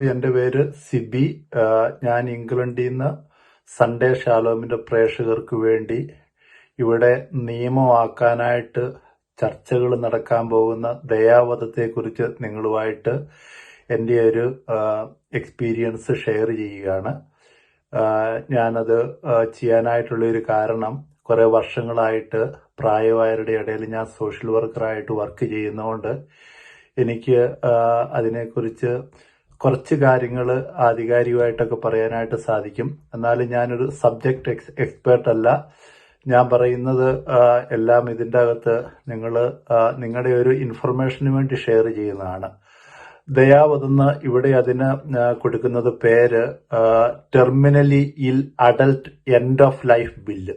എൻ്റെ പേര് സിബി. ഞാൻ ഇംഗ്ലണ്ടിൽ നിന്ന് സൺഡേ ഷാലോമിന്റെ പ്രേക്ഷകർക്ക് വേണ്ടി ഇവിടെ നിയമമാക്കാനായിട്ട് ചർച്ചകൾ നടക്കാൻ പോകുന്ന ദയാവധത്തെക്കുറിച്ച് നിങ്ങളുമായിട്ട് എൻ്റെ ഒരു എക്സ്പീരിയൻസ് ഷെയർ ചെയ്യുകയാണ്. ഞാനത് ചെയ്യാനായിട്ടുള്ള ഒരു കാരണം, കുറെ വർഷങ്ങളായിട്ട് പ്രായമായവരുടെ ഇടയിൽ ഞാൻ സോഷ്യൽ വർക്കറായിട്ട് വർക്ക് ചെയ്യുന്നതുകൊണ്ട് എനിക്ക് അതിനെക്കുറിച്ച് കുറച്ച് കാര്യങ്ങൾ ആധികാരികമായിട്ടൊക്കെ പറയാനായിട്ട് സാധിക്കും. എന്നാലും ഞാനൊരു സബ്ജക്റ്റ് എക്സ്പേർട്ട് അല്ല. ഞാൻ പറയുന്നത് എല്ലാം ഇതിൻ്റെ അകത്ത് നിങ്ങളുടെ ഒരു ഇൻഫർമേഷന് വേണ്ടി ഷെയർ ചെയ്യുന്നതാണ്. ദയാവതെന്ന് ഇവിടെ അതിന് കൊടുക്കുന്നത് പേര് ടെർമിനലി ഇൽ adult end of life bill,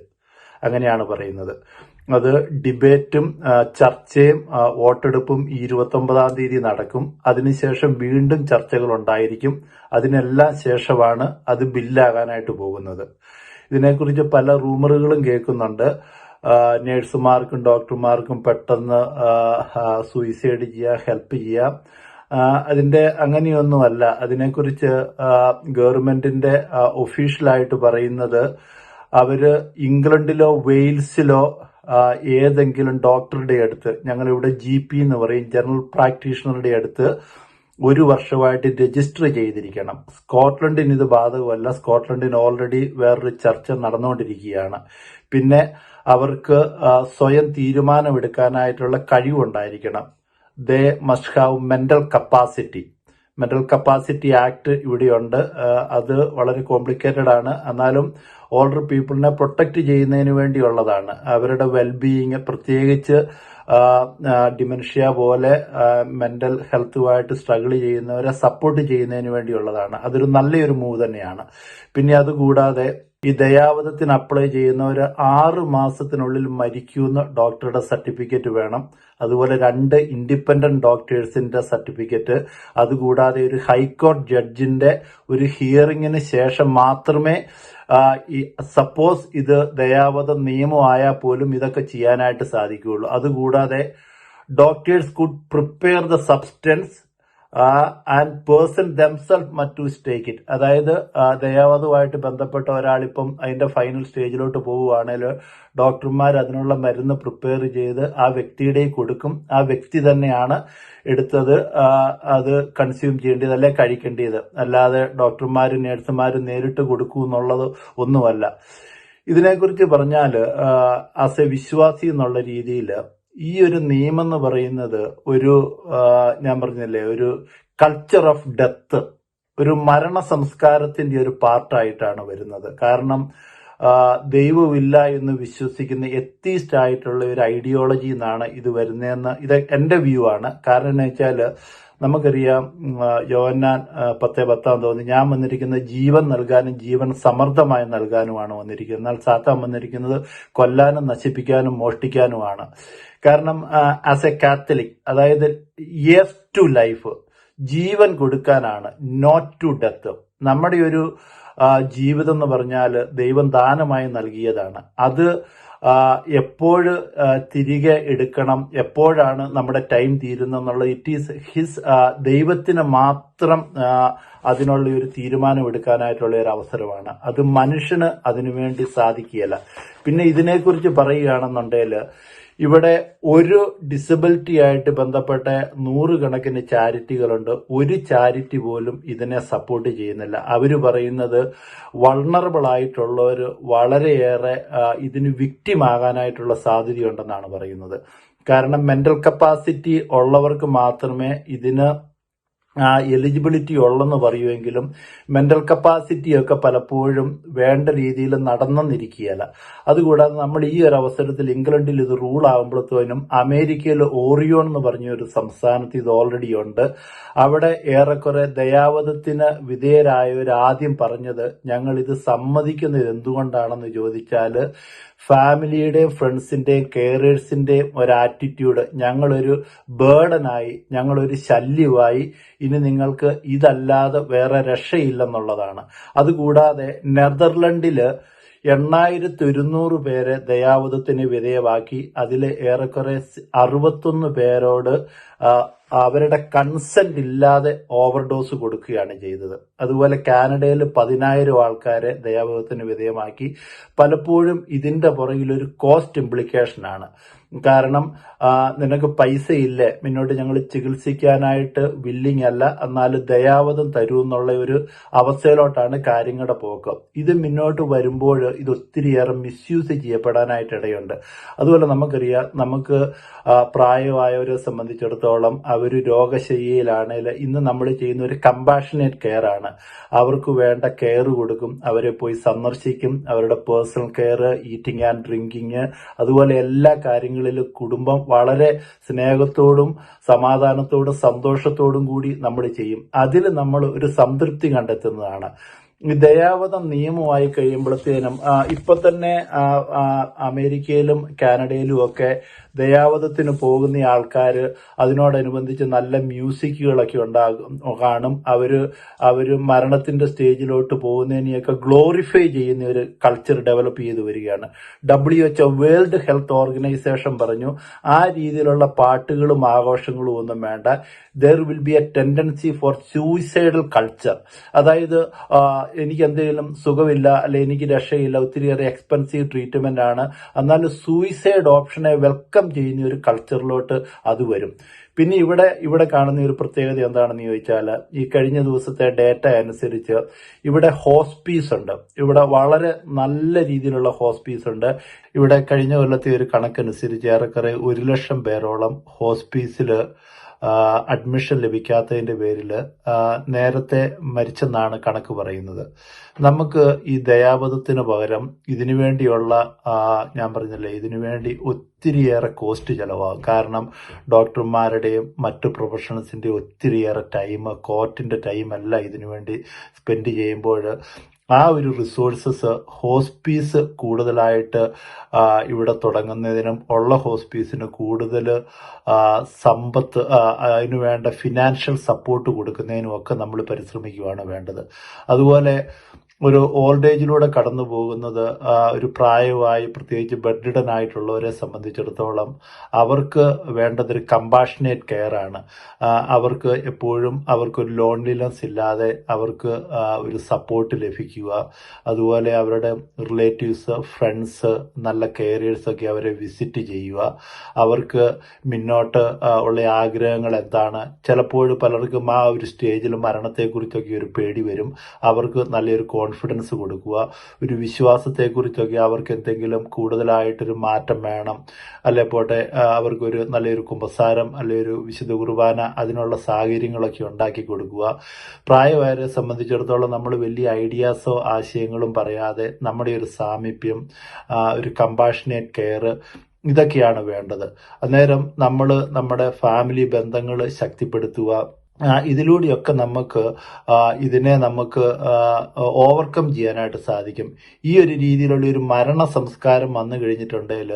അങ്ങനെയാണ് പറയുന്നത്. അത് ഡിബേറ്റും ചർച്ചയും വോട്ടെടുപ്പും 29-ാം തീയതി നടക്കും. അതിനുശേഷം വീണ്ടും ചർച്ചകൾ ഉണ്ടായിരിക്കും. അതിനെല്ലാം ശേഷമാണ് അത് ബില്ലാകാനായിട്ട് പോകുന്നത്. ഇതിനെക്കുറിച്ച് പല റൂമറുകളും കേൾക്കുന്നുണ്ട്. നേഴ്സുമാർക്കും ഡോക്ടർമാർക്കും പെട്ടെന്ന് സൂയിസൈഡ് ചെയ്യാം, ഹെൽപ്പ് ചെയ്യാം. അതിന്റെ അങ്ങനെയൊന്നുമല്ല. അതിനെക്കുറിച്ച് ഗവൺമെന്റിന്റെ ഒഫീഷ്യലായിട്ട് പറയുന്നത്, അവര് ഇംഗ്ലണ്ടിലോ വെയിൽസിലോ ഏതെങ്കിലും ഡോക്ടറുടെ അടുത്ത്, ഞങ്ങളിവിടെ GP എന്ന് പറയും, ജനറൽ പ്രാക്ടീഷണറുടെ അടുത്ത് 1 വർഷമായിട്ട് രജിസ്റ്റർ ചെയ്തിരിക്കണം. സ്കോട്ട്ലൻഡിന് ഇത് ബാധകമല്ല. സ്കോട്ട്ലൻഡിന് ഓൾറെഡി വേറൊരു ചർച്ച നടന്നുകൊണ്ടിരിക്കുകയാണ്. പിന്നെ അവർക്ക് സ്വയം തീരുമാനമെടുക്കാനായിട്ടുള്ള കഴിവുണ്ടായിരിക്കണം. They must have mental capacity. Mental capacity act ഇവിടെയുണ്ട്. അത് വളരെ കോംപ്ലിക്കേറ്റഡ് ആണ്. എന്നാലും ഓൾഡർ പീപ്പിളിനെ പ്രൊട്ടക്ട് ചെയ്യുന്നതിന് വേണ്ടിയുള്ളതാണ്. അവരുടെ വെൽബീയിങ്, പ്രത്യേകിച്ച് ഡിമെൻഷ്യ പോലെ മെന്റൽ ഹെൽത്തുമായിട്ട് സ്ട്രഗിൾ ചെയ്യുന്നവരെ സപ്പോർട്ട് ചെയ്യുന്നതിന് വേണ്ടിയുള്ളതാണ്. അതൊരു നല്ലൊരു മൂവ് തന്നെയാണ്. പിന്നെ അതുകൂടാതെ ഈ ദയാവധത്തിന് അപ്ലൈ ചെയ്യുന്നവർ 6 മാസത്തിനുള്ളിൽ മരിക്കുന്ന ഡോക്ടറുടെ സർട്ടിഫിക്കറ്റ് വേണം. അതുപോലെ 2 ഇൻഡിപെൻഡന്റ് ഡോക്ടേഴ്സിന്റെ സർട്ടിഫിക്കറ്റ്. അതുകൂടാതെ ഒരു ഹൈക്കോടതി ജഡ്ജിന്റെ ഒരു ഹിയറിംഗിന് ശേഷം മാത്രമേ സപ്പോസ് ഇത് ദയാവധം നിയമമായാൽ പോലും ഇതൊക്കെ ചെയ്യാനായിട്ട് സാധിക്കുകയുള്ളൂ. അതുകൂടാതെ doctors could prepare the substance and person themself മറ്റ് ടു സ്റ്റേക്ക് ഇറ്റ്. അതായത് ദയാവധവുമായിട്ട് ബന്ധപ്പെട്ട ഒരാളിപ്പം അതിന്റെ ഫൈനൽ സ്റ്റേജിലോട്ട് പോവുകയാണെങ്കിൽ ഡോക്ടർമാർ അതിനുള്ള മരുന്ന് പ്രിപ്പയർ ചെയ്ത് ആ വ്യക്തിയുടെ കൊടുക്കും. ആ വ്യക്തി തന്നെയാണ് എടുത്തത് അത് കൺസ്യൂം ചെയ്യേണ്ടത്, അല്ലെ കഴിക്കേണ്ടത്. അല്ലാതെ ഡോക്ടർമാരും നേഴ്സുമാരും നേരിട്ട് കൊടുക്കൂ എന്നുള്ളത് ഒന്നുമല്ല. ഇതിനെക്കുറിച്ച് പറഞ്ഞാൽ ആസ് എ വിശ്വാസി എന്നുള്ള രീതിയിൽ ഈ ഒരു നിയമം എന്ന് പറയുന്നത് ഒരു ഞാൻ പറഞ്ഞില്ലേ, ഒരു കൾച്ചർ ഓഫ് ഡെത്ത്, ഒരു മരണ സംസ്കാരത്തിന്റെ ഒരു പാർട്ടായിട്ടാണ് വരുന്നത്. കാരണം ദൈവമില്ല എന്ന് വിശ്വസിക്കുന്ന എത്തീസ്റ്റ് ആയിട്ടുള്ള ഒരു ഐഡിയോളജി എന്നാണ് ഇത് വരുന്നതെന്ന് ഇത് എന്റെ വ്യൂ ആണ്. കാരണം എന്ന് വെച്ചാൽ നമുക്കറിയാം, യോഹന്നാൻ 10:10 തോന്നി, ഞാൻ വന്നിരിക്കുന്നത് ജീവൻ നൽകാനും ജീവൻ സമൃദ്ധമായി നൽകാനുമാണ് വന്നിരിക്കുന്നത്. എന്നാൽ സാത്താൻ വന്നിരിക്കുന്നത് കൊല്ലാനും നശിപ്പിക്കാനും മോഷ്ടിക്കാനുമാണ്. കാരണം ആസ് എ കാത്തലിക്, അതായത് യെസ് ടു ലൈഫ്, ജീവൻ കൊടുക്കാനാണ്, നോട്ട് ടു ഡെത്ത്. നമ്മുടെ ഒരു ജീവിതം എന്ന് പറഞ്ഞാൽ ദൈവം ദാനമായി നൽകിയതാണ്. അത് എപ്പോഴ് തിരികെ എടുക്കണം, എപ്പോഴാണ് നമ്മുടെ ടൈം തീരുന്നെന്നുള്ളത് ഇറ്റ് ഈസ് ഹിസ്, ദൈവത്തിന് മാത്രം അതിനുള്ള ഒരു തീരുമാനം എടുക്കാനായിട്ടുള്ള ഒരു അവസരമാണ്. അത് മനുഷ്യന് അതിനുവേണ്ടി സാധിക്കുകയില്ല. പിന്നെ ഇതിനെക്കുറിച്ച് പറയുകയാണെന്നുണ്ടെങ്കിൽ ഇവിടെ ഒരു ഡിസബിലിറ്റി ആയിട്ട് ബന്ധപ്പെട്ട 100 കണക്കിന് ചാരിറ്റികളുണ്ട്. ഒരു ചാരിറ്റി പോലും ഇതിനെ സപ്പോർട്ട് ചെയ്യുന്നില്ല. അവർ പറയുന്നത് വൾണറബിൾ ആയിട്ടുള്ളവർ വളരെയേറെ ഇതിന് വിക്ടിം ആകാനായിട്ടുള്ള സാധ്യതയുണ്ടെന്നാണ് പറയുന്നത്. കാരണം മെന്റൽ കപ്പാസിറ്റി ഉള്ളവർക്ക് മാത്രമേ ഇതിന് എലിജിബിലിറ്റി ഉള്ളെന്ന് പറയുമെങ്കിലും മെന്റൽ കപ്പാസിറ്റി ഒക്കെ പലപ്പോഴും വേണ്ട രീതിയിൽ നടന്നെന്നിരിക്കുകയല്ല. അതുകൂടാതെ നമ്മൾ ഈ ഒരു അവസരത്തിൽ ഇംഗ്ലണ്ടിൽ ഇത് റൂൾ ആകുമ്പോഴത്തേനും അമേരിക്കയിൽ ഓറിയോൺ എന്ന് പറഞ്ഞ ഒരു സംസ്ഥാനത്ത് ഇത് ഓൾറെഡി ഉണ്ട്. അവിടെ ഏറെക്കുറെ ദയാവധത്തിന് വിധേയരായവർ ആദ്യം പറഞ്ഞത്, ഞങ്ങൾ ഇത് സമ്മതിക്കുന്നത് എന്തുകൊണ്ടാണെന്ന് ചോദിച്ചാൽ ഫാമിലിയുടെയും ഫ്രണ്ട്സിന്റെയും കെയറേഴ്സിന്റെയും ഒരു ആറ്റിറ്റ്യൂഡ്, ഞങ്ങളൊരു ബേർഡനായി, ഞങ്ങളൊരു ശല്യമായി, ഇനി നിങ്ങൾക്ക് ഇതല്ലാതെ വേറെ രക്ഷയില്ലെന്നുള്ളതാണ്. അതുകൂടാതെ നെതർലൻഡില് 8100 പേരെ ദയാവധത്തിന് വിധേയമാക്കി. അതിൽ ഏറെക്കുറെ 61 പേരോട് അവരുടെ കൺസെന്റ് ഇല്ലാതെ ഓവർഡോസ് കൊടുക്കുകയാണ് ചെയ്തത്. അതുപോലെ കാനഡയിൽ 10,000 ആൾക്കാരെ ദയാവധത്തിന് വിധേയമാക്കി. പലപ്പോഴും ഇതിന്റെ പുറകിൽ ഒരു കോസ്റ്റ് ഇംപ്ലിക്കേഷൻ ആണ്. കാരണം നിനക്ക് പൈസ ഇല്ലേ, മുന്നോട്ട് ഞങ്ങൾ ചികിത്സിക്കാനായിട്ട് വില്ലിങ് അല്ല, എന്നാലും ദയാവധം തരൂ എന്നുള്ള ഒരു അവസ്ഥയിലോട്ടാണ് കാര്യങ്ങളുടെ പോക്ക്. ഇത് മുന്നോട്ട് വരുമ്പോൾ ഇത് ഒത്തിരിയേറെ മിസ്യൂസ് ചെയ്യപ്പെടാനായിട്ട് ഇടയുണ്ട്. അതുപോലെ നമുക്കറിയാം, നമുക്ക് പ്രായമായവരെ സംബന്ധിച്ചിടത്തോളം അവർ രോഗശയ്യയിലാണെങ്കിൽ ഇന്ന് നമ്മൾ ചെയ്യുന്ന ഒരു കമ്പാഷനേറ്റ് കെയർ ആണ്. അവർക്ക് വേണ്ട കെയർ കൊടുക്കും, അവരെ പോയി സന്ദർശിക്കും, അവരുടെ personal care, eating and drinking, അതുപോലെ എല്ലാ കാര്യങ്ങളിലും കുടുംബം വളരെ സ്നേഹത്തോടും സമാധാനത്തോടും സന്തോഷത്തോടും കൂടി നമ്മൾ ചെയ്യും. അതിൽ നമ്മൾ ഒരു സംതൃപ്തി കണ്ടെത്തുന്നതാണ്. ഈ ദയാവധം നിയമമായി കഴിയുമ്പോഴത്തേനും ഇപ്പൊ തന്നെ അമേരിക്കയിലും കാനഡയിലും ഒക്കെ ദയാവധത്തിന് പോകുന്ന ആൾക്കാര് അതിനോടനുബന്ധിച്ച് നല്ല മ്യൂസിക്കുകളൊക്കെ കാണും. അവര് മരണത്തിന്റെ സ്റ്റേജിലോട്ട് പോകുന്നതിനെയൊക്കെ ഗ്ലോറിഫൈ ചെയ്യുന്ന ഒരു കൾച്ചർ ഡെവലപ്പ് ചെയ്തു വരികയാണ്. WHO വേൾഡ് ഹെൽത്ത് ഓർഗനൈസേഷൻ പറഞ്ഞു, ആ രീതിയിലുള്ള പാട്ടുകളും ആഘോഷങ്ങളും ഒന്നും വേണ്ട. There will be A tendency four suicidal culture. അതായത് എനിക്ക് എന്തെങ്കിലും സുഖമില്ല, അല്ലെ എനിക്ക് രക്ഷയില്ല, ഒത്തിരിയേറെ എക്സ്പെൻസീവ് ട്രീറ്റ്മെന്റ് ആണ്, എന്നാലും സൂയിസൈഡ് ഓപ്ഷനെ വെൽക്കം ചെയ്യുന്ന ഒരു കൾച്ചറിലോട്ട് അത് വരും. പിന്നെ ഇവിടെ കാണുന്ന ഒരു പ്രത്യേകത എന്താണെന്ന് ചോദിച്ചാൽ, ഈ കഴിഞ്ഞ ദിവസത്തെ ഡേറ്റ അനുസരിച്ച് ഇവിടെ ഹോസ്പീസ് ഉണ്ട്. ഇവിടെ വളരെ നല്ല രീതിയിലുള്ള ഹോസ്പീസ് ഉണ്ട്. ഇവിടെ കഴിഞ്ഞ കൊല്ലത്തെ ഒരു കണക്കനുസരിച്ച് ഏറെക്കുറെ 1,00,000 പേരോളം ഹോസ്പീസിൽ അഡ്മിഷൻ ലഭിക്കാത്തതിന്റെ പേരിൽ നേരത്തെ മരിച്ചെന്നാണ് കണക്ക് പറയുന്നത്. നമുക്ക് ഈ ദയാവധത്തിന് പകരം ഇതിനുവേണ്ടിയുള്ള ഞാൻ പറഞ്ഞില്ലേ, ഇതിനുവേണ്ടി ഒത്തിരിയേറെ കോസ്റ്റ് ചെലവാകും. കാരണം ഡോക്ടർമാരുടെയും മറ്റു പ്രൊഫഷണൽസിന്റെ ഒത്തിരിയേറെ ടൈം, കോർട്ടിന്റെ ടൈം എല്ലാം ഇതിനുവേണ്ടി സ്പെൻഡ് ചെയ്യുമ്പോൾ ആ ഒരു റിസോഴ്സസ് ഹോസ്പീസ് കൂടുതലായിട്ട് ഇവിടെ തുടങ്ങുന്നതിനും ഉള്ള ഹോസ്പീസിന് കൂടുതൽ സമ്പത്ത്, അതിനു വേണ്ട ഫിനാൻഷ്യൽ സപ്പോർട്ട് കൊടുക്കുന്നതിനും ഒക്കെ നമ്മൾ പരിശ്രമിക്കുകയാണ് വേണ്ടത്. അതുപോലെ ഒരു ഓൾഡ് ഏജിലൂടെ കടന്നു പോകുന്നത് ഒരു പ്രായമായി പ്രത്യേകിച്ച് ബെഡ്രിഡൻ ആയിട്ടുള്ളവരെ സംബന്ധിച്ചിടത്തോളം അവർക്ക് വേണ്ടതൊരു കമ്പാഷനേറ്റ് കെയർ ആണ്. അവർക്ക് എപ്പോഴും അവർക്കൊരു ലോൺലിനെസ് ഇല്ലാതെ അവർക്ക് ഒരു സപ്പോർട്ട് ലഭിക്കുക, അതുപോലെ അവരുടെ റിലേറ്റീവ്സ്, ഫ്രണ്ട്സ്, നല്ല കെയറേഴ്സ് ഒക്കെ അവരെ വിസിറ്റ് ചെയ്യുക, അവർക്ക് മുന്നോട്ട് ഉള്ള ആഗ്രഹങ്ങൾ എന്താണ്. ചിലപ്പോൾ പലർക്കും ആ ഒരു സ്റ്റേജിൽ മരണത്തെക്കുറിച്ചൊക്കെ ഒരു പേടി വരും. അവർക്ക് നല്ലൊരു കോൺഫിഡൻസ് കൊടുക്കുക, ഒരു വിശ്വാസത്തെക്കുറിച്ചൊക്കെ അവർക്ക് എന്തെങ്കിലും കൂടുതലായിട്ടൊരു മാറ്റം വേണം, അല്ലെ പോട്ടെ അവർക്കൊരു നല്ലൊരു കുമ്പസാരം, അല്ലെ ഒരു വിശുദ്ധ കുർബാന, അതിനുള്ള സാഹചര്യങ്ങളൊക്കെ ഉണ്ടാക്കി കൊടുക്കുക. പ്രായമായവരെ സംബന്ധിച്ചിടത്തോളം നമ്മൾ വലിയ ഐഡിയാസോ ആശയങ്ങളും പറയാതെ നമ്മുടെ ഒരു സാമീപ്യം, ഒരു കമ്പാഷനേറ്റ് കെയർ, ഇതൊക്കെയാണ് വേണ്ടത്. അന്നേരം നമ്മൾ നമ്മുടെ ഫാമിലി ബന്ധങ്ങൾ ശക്തിപ്പെടുത്തുക. ഇതിലൂടെയൊക്കെ ഇതിനെ നമുക്ക് ഓവർകം ചെയ്യാനായിട്ട് സാധിക്കും. ഈ ഒരു രീതിയിലുള്ള ഒരു മരണ സംസ്കാരം വന്നു കഴിഞ്ഞിട്ടുണ്ടെങ്കിൽ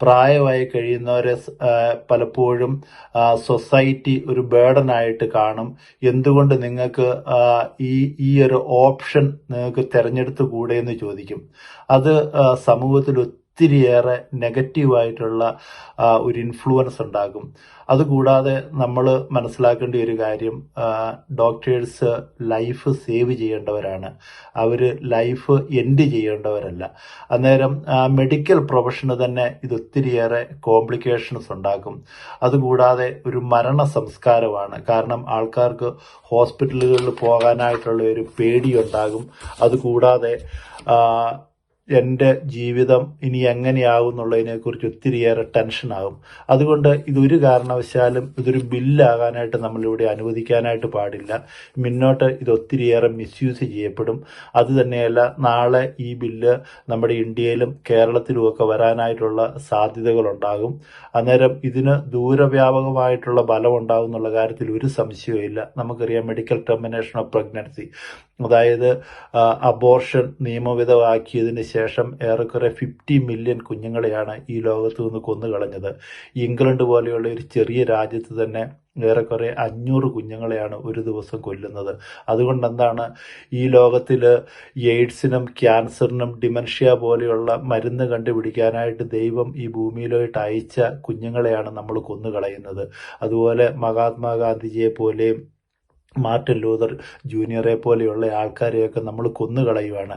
പ്രായമായി കഴിയുന്നവരെ പലപ്പോഴും സൊസൈറ്റി ഒരു ബേർഡനായിട്ട് കാണും. എന്തുകൊണ്ട് നിങ്ങൾക്ക് ഈ ഒരു ഓപ്ഷൻ നിങ്ങൾക്ക് തിരഞ്ഞെടുത്ത് കൂടെ എന്ന് ചോദിക്കും. അത് സമൂഹത്തിൽ ഒത്തിരിയേറെ നെഗറ്റീവായിട്ടുള്ള ഒരു ഇൻഫ്ലുവൻസ് ഉണ്ടാകും. അതുകൂടാതെ നമ്മൾ മനസ്സിലാക്കേണ്ട ഒരു കാര്യം, ഡോക്ടേഴ്സ് ലൈഫ് സേവ് ചെയ്യേണ്ടവരാണ്, അവർ ലൈഫ് എൻഡ് ചെയ്യേണ്ടവരല്ല. അന്നേരം മെഡിക്കൽ പ്രൊഫഷന് തന്നെ ഇത് ഒത്തിരിയേറെ കോംപ്ലിക്കേഷൻസ് ഉണ്ടാക്കും. അതുകൂടാതെ ഒരു മരണ സംസ്കാരമാണ്. കാരണം ആൾക്കാർക്ക് ഹോസ്പിറ്റലുകളിൽ പോകാനായിട്ടുള്ള ഒരു പേടിയുണ്ടാകും. അതുകൂടാതെ എൻ്റെ ജീവിതം ഇനി എങ്ങനെയാവും എന്നുള്ളതിനെക്കുറിച്ച് ഒത്തിരിയേറെ ടെൻഷനാകും. അതുകൊണ്ട് ഇതൊരു കാരണവശാലും ഇതൊരു ബില്ലാകാനായിട്ട് നമ്മളിവിടെ അനുവദിക്കാനായിട്ട് പാടില്ല. മുന്നോട്ട് ഇത് ഒത്തിരിയേറെ മിസ്യൂസ് ചെയ്യപ്പെടും. അതുതന്നെയല്ല, നാളെ ഈ ബില്ല് നമ്മുടെ ഇന്ത്യയിലും കേരളത്തിലുമൊക്കെ വരാനായിട്ടുള്ള സാധ്യതകളുണ്ടാകും. അന്നേരം ഇതിന് ദൂരവ്യാപകമായിട്ടുള്ള ഫലം ഉണ്ടാകും എന്നുള്ള കാര്യത്തിൽ ഒരു സംശയവുമില്ല. നമുക്കറിയാം, മെഡിക്കൽ ടെർമിനേഷൻ ഓഫ് പ്രഗ്നൻസി, അതായത് അബോർഷൻ നിയമവിധമാക്കിയതിന് ശേഷം ഏറെക്കുറെ 50 മില്യൺ കുഞ്ഞുങ്ങളെയാണ് ഈ ലോകത്ത് നിന്ന് കൊന്നുകളഞ്ഞത്. ഇംഗ്ലണ്ട് പോലെയുള്ള ഒരു ചെറിയ രാജ്യത്ത് തന്നെ ഏറെക്കുറെ 500 കുഞ്ഞുങ്ങളെയാണ് ഒരു ദിവസം കൊല്ലുന്നത്. അതുകൊണ്ട് എന്താണ് ഈ ലോകത്തിൽ എയ്ഡ്സിനും ക്യാൻസറിനും ഡിമെൻഷ്യ പോലെയുള്ള മരുന്ന് കണ്ടുപിടിക്കാനായിട്ട് ദൈവം ഈ ഭൂമിയിലോട്ട് അയച്ച കുഞ്ഞുങ്ങളെയാണ് നമ്മൾ കൊന്നുകളയുന്നത്. അതുപോലെ മഹാത്മാഗാന്ധിജിയെ പോലെയും മാർട്ടിൻ ലൂതർ ജൂനിയറെ പോലെയുള്ള ആൾക്കാരെയൊക്കെ നമ്മൾ കൊന്നുകളയുവാണ്.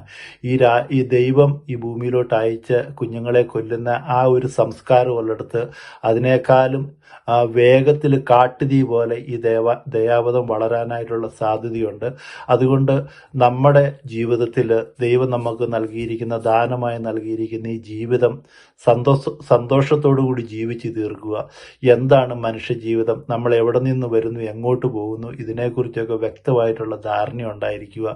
ഈ ദൈവം ഈ ഭൂമിയിലോട്ട് അയച്ച കുഞ്ഞുങ്ങളെ കൊല്ലുന്ന ആ ഒരു സംസ്കാരം ഉള്ളിടത്ത് അതിനേക്കാളും വേഗത്തിൽ കാട്ടുതീ പോലെ ഈ ദയാവധം വളരാനായിട്ടുള്ള സാധ്യതയുണ്ട്. അതുകൊണ്ട് നമ്മുടെ ജീവിതത്തിൽ ദൈവം നമുക്ക് നൽകിയിരിക്കുന്ന ദാനമായി നൽകിയിരിക്കുന്ന ഈ ജീവിതം സന്തോഷത്തോടു കൂടി ജീവിച്ച് തീർക്കുക. എന്താണ് മനുഷ്യ ജീവിതം, നമ്മൾ എവിടെ നിന്ന് വരുന്നു, എങ്ങോട്ട് പോകുന്നു, ഇതിനെക്കുറിച്ചൊക്കെ വ്യക്തമായിട്ടുള്ള ധാരണ ഉണ്ടായിരിക്കുക.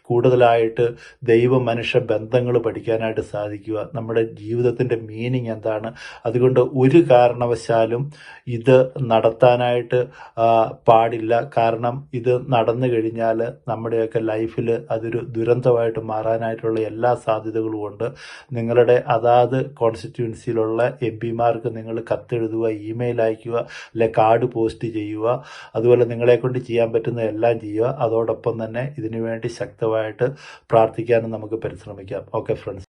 കൂടുതലായിട്ട് ദൈവ മനുഷ്യ ബന്ധങ്ങൾ പഠിക്കാനായിട്ട് സാധിക്കുക. നമ്മുടെ ജീവിതത്തിൻ്റെ മീനിങ് എന്താണ്. അതുകൊണ്ട് ഒരു കാരണവശാലും ഇത് നടത്താനായിട്ട് പാടില്ല. കാരണം ഇത് നടന്നു കഴിഞ്ഞാൽ നമ്മുടെയൊക്കെ ലൈഫിൽ അതൊരു ദുരന്തമായിട്ട് മാറാനായിട്ടുള്ള എല്ലാ സാധ്യതകളും ഉണ്ട്. നിങ്ങളുടെ അതാത് കോൺസ്റ്റിറ്റ്യുവൻസിയിലുള്ള MP-മാർക്ക് നിങ്ങൾ കത്തെഴുതുക, ഇമെയിൽ അയക്കുക, അല്ലെ കാർഡ് പോസ്റ്റ് ചെയ്യുക. അതുപോലെ നിങ്ങളെക്കൊണ്ട് ചെയ്യാൻ പറ്റുന്ന എല്ലാം ചെയ്യുക. അതോടൊപ്പം തന്നെ ഇതിനു വേണ്ടി ശക്തമായിട്ട് പ്രാർത്ഥിക്കാനും നമുക്ക് പരിശ്രമിക്കാം. Okay friends.